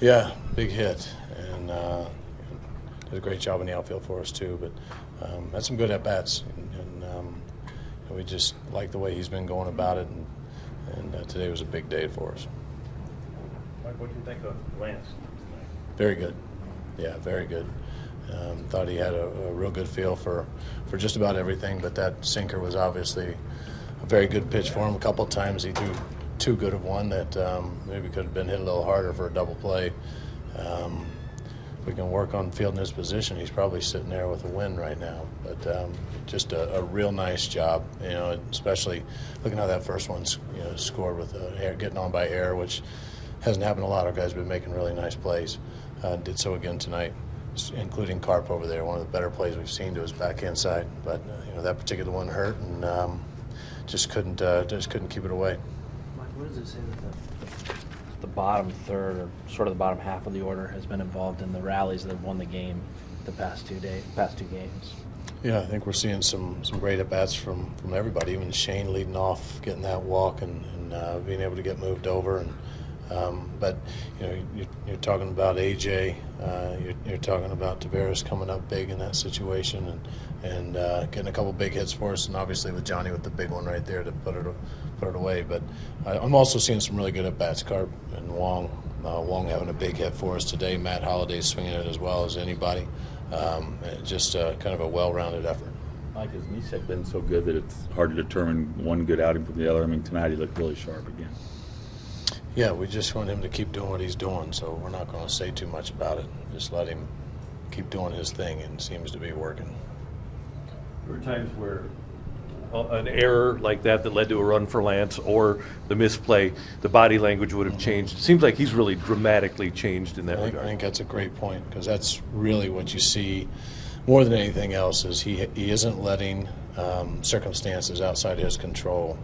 Yeah, big hit, and did a great job in the outfield for us too. But had some good at bats, and we just like the way he's been going about it. And today was a big day for us. Mike, what do you think of Lance tonight? Very good. Yeah, very good. Thought he had a real good feel for just about everything, but that sinker was obviously a very good pitch for him. A couple of times he threw too good of one that maybe could have been hit a little harder for a double play. If we can work on fielding his position, he's probably sitting there with a win right now. But just a real nice job, especially looking how that first one scored with getting on by air, which hasn't happened a lot. Our guys have been making really nice plays. Did so again tonight, including Carp over there. One of the better plays we've seen to his backhand side. But that particular one hurt, and just couldn't keep it away. Mike, what does it say that the bottom third, or sort of the bottom half of the order, has been involved in the rallies that have won the game the past two games? Yeah, I think we're seeing some great at bats from everybody. Even Shane leading off, getting that walk, and being able to get moved over. But you're talking about AJ, you're talking about Tavares coming up big in that situation, and getting a couple big hits for us, and obviously with Johnny with the big one right there to put it away. But I'm also seeing some really good at bats. Carp and Wong having a big hit for us today. Matt Holliday's swinging it as well as anybody. Just kind of a well-rounded effort. Mike, his knees have been so good that it's hard to determine one good outing from the other. I mean, tonight he looked really sharp again. Yeah, we just want him to keep doing what he's doing, so we're not going to say too much about it. Just let him keep doing his thing, and it seems to be working. There were times where an error like that led to a run for Lance, or the misplay, the body language would have changed. It seems like he's really dramatically changed in that regard. I think that's a great point, because that's really what you see more than anything else, is he isn't letting circumstances outside his control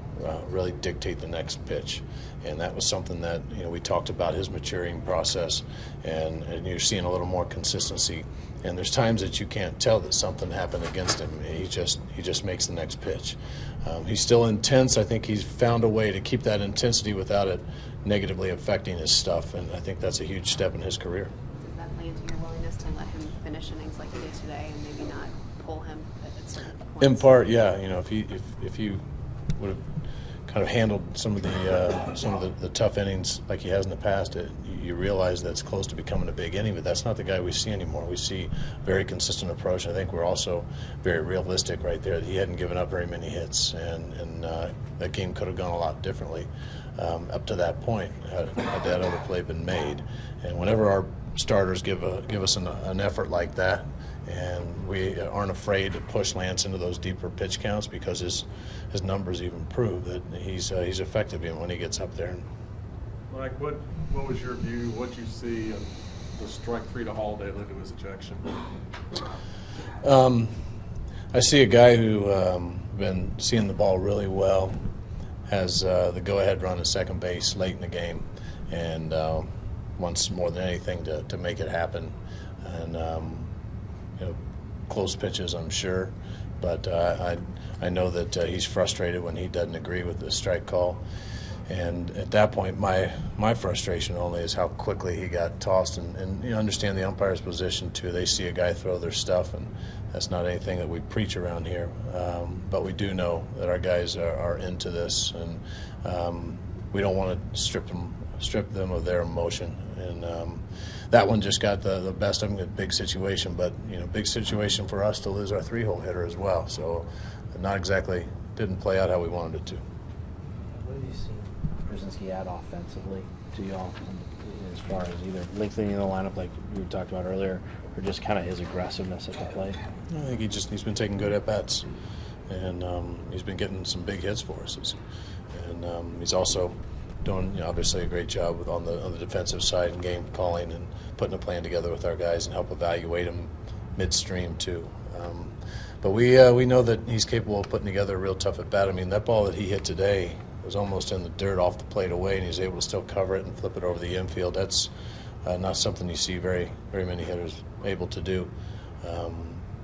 really dictate the next pitch. And that was something that we talked about, his maturing process, and you're seeing a little more consistency. And there's times that you can't tell that something happened against him. He just makes the next pitch. He's still intense. I think he's found a way to keep that intensity without it negatively affecting his stuff, and I think that's a huge step in his career. Did that play into your willingness to let him finish innings like he did today, and maybe not pull him at certain points? In part, yeah. If you would have kind of handled some of the tough innings like he has in the past, you realize that's close to becoming a big inning, but that's not the guy we see anymore. We see a very consistent approach. I think we're also very realistic right there. He hadn't given up very many hits, and that game could have gone a lot differently up to that point had that other play been made. And whenever our starters give us an effort like that, and we aren't afraid to push Lance into those deeper pitch counts, because his numbers even prove that he's effective even when he gets up there. Mike, what was your view? What you see of the strike three to Holiday led to his ejection? I see a guy who been seeing the ball really well, has the go-ahead run at second base late in the game, and wants more than anything to make it happen. And close pitches, I'm sure, but I know that he's frustrated when he doesn't agree with the strike call. And at that point, my frustration only is how quickly he got tossed. And you understand the umpire's position too. They see a guy throw their stuff, and that's not anything that we preach around here. But we do know that our guys are into this, and we don't want to strip them of their emotion. And that one just got the best of them. A big situation, but big situation for us to lose our three-hole hitter as well. So not exactly didn't play out how we wanted it to. What have you seen Brzezinski add offensively to y'all, as far as either lengthening the lineup like we talked about earlier, or just kind of his aggressiveness at the plate? I think he's been taking good at bats, and he's been getting some big hits for us. And he's also doing obviously a great job on the defensive side and game calling and putting a plan together with our guys and help evaluate them midstream too. But we know that he's capable of putting together a real tough at bat. I mean, that ball that he hit today was almost in the dirt off the plate away, and he's able to still cover it and flip it over the infield. That's not something you see very many hitters able to do.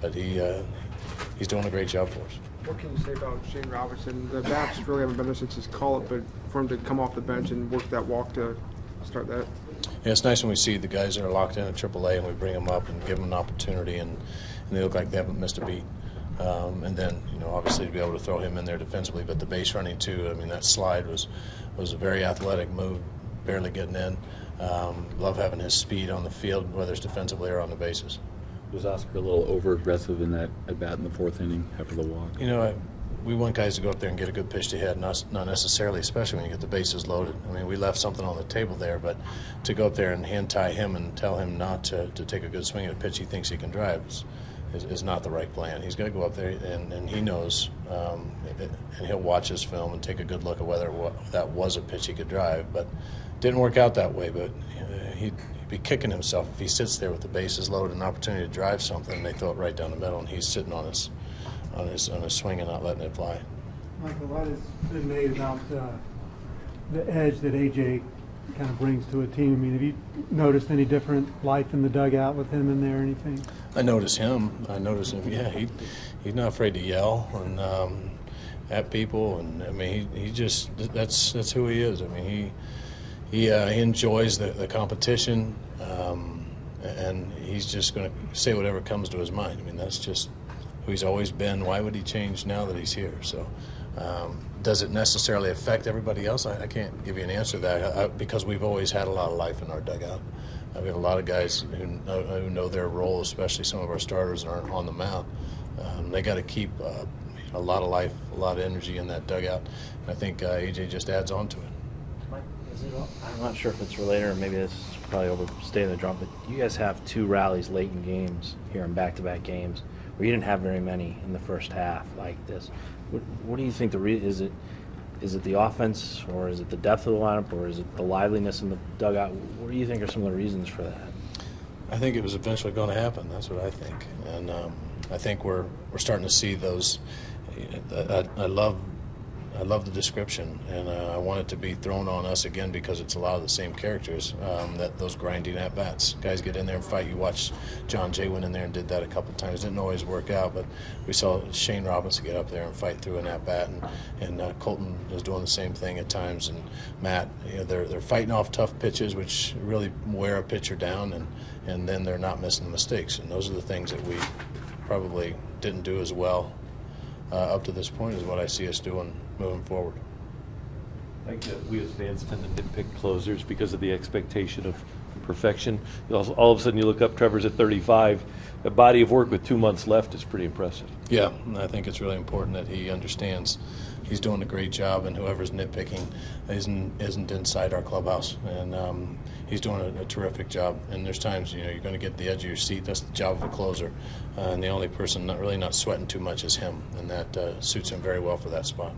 But he's doing a great job for us. What can you say about Shane Robertson? The bats really haven't been there since his call-up, but for him to come off the bench and work that walk to start that. Yeah, it's nice when we see the guys that are locked in at AAA and we bring them up and give them an opportunity, and they look like they haven't missed a beat. And then, obviously to be able to throw him in there defensively, but the base running too. I mean, that slide was a very athletic move, barely getting in. Love having his speed on the field, whether it's defensively or on the bases. Was Oscar a little over-aggressive in that at-bat in the 4th inning after the walk? We want guys to go up there and get a good pitch to hit, not necessarily, especially when you get the bases loaded. I mean, we left something on the table there, but to go up there and hand tie him and tell him not to take a good swing at a pitch he thinks he can drive is not the right plan. He's got to go up there, and he knows, and he'll watch his film and take a good look at whether that was a pitch he could drive. But didn't work out that way, but he'd be kicking himself if he sits there with the bases loaded, an opportunity to drive something, and they throw it right down the middle, and he's sitting on his swing and not letting it fly. Michael, a lot has been made about the edge that AJ kind of brings to a team. I mean, have you noticed any different life in the dugout with him in there or anything? I notice him. Yeah, he's not afraid to yell and at people, and I mean, he just that's who he is. I mean, he enjoys the competition, and he's just going to say whatever comes to his mind. I mean, that's just who he's always been. Why would he change now that he's here? So does it necessarily affect everybody else? I can't give you an answer to that because we've always had a lot of life in our dugout. We have a lot of guys who know their role, especially some of our starters aren't on the mound. They got to keep a lot of life, a lot of energy in that dugout. And I think AJ just adds on to it. Mike, I'm not sure if it's related or maybe this is probably overstating the drum, but you guys have 2 rallies late in games here in back-to-back games where you didn't have very many in the first half like this. What do you think is it the offense, or is it the depth of the lineup, or is it the liveliness in the dugout? What do you think are some of the reasons for that? I think it was eventually going to happen. That's what I think, and I think we're starting to see those. I love the description, and I want it to be thrown on us again because it's a lot of the same characters, that those grinding at-bats. Guys get in there and fight. You watch John Jay went in there and did that a couple of times. Didn't always work out, but we saw Shane Robinson get up there and fight through an at-bat, and Colton is doing the same thing at times, and Matt, they're fighting off tough pitches, which really wear a pitcher down, and then they're not missing the mistakes, and those are the things that we probably didn't do as well up to this point is what I see us doing moving forward. I think that we as fans tend to nitpick closers because of the expectation of perfection. All of a sudden you look up, Trevor's at 35. A body of work with 2 months left is pretty impressive. Yeah, and I think it's really important that he understands he's doing a great job, and whoever's nitpicking isn't inside our clubhouse. And he's doing a terrific job. And there's times you're going to get the edge of your seat. That's the job of a closer. And the only person not sweating too much is him, and that suits him very well for that spot.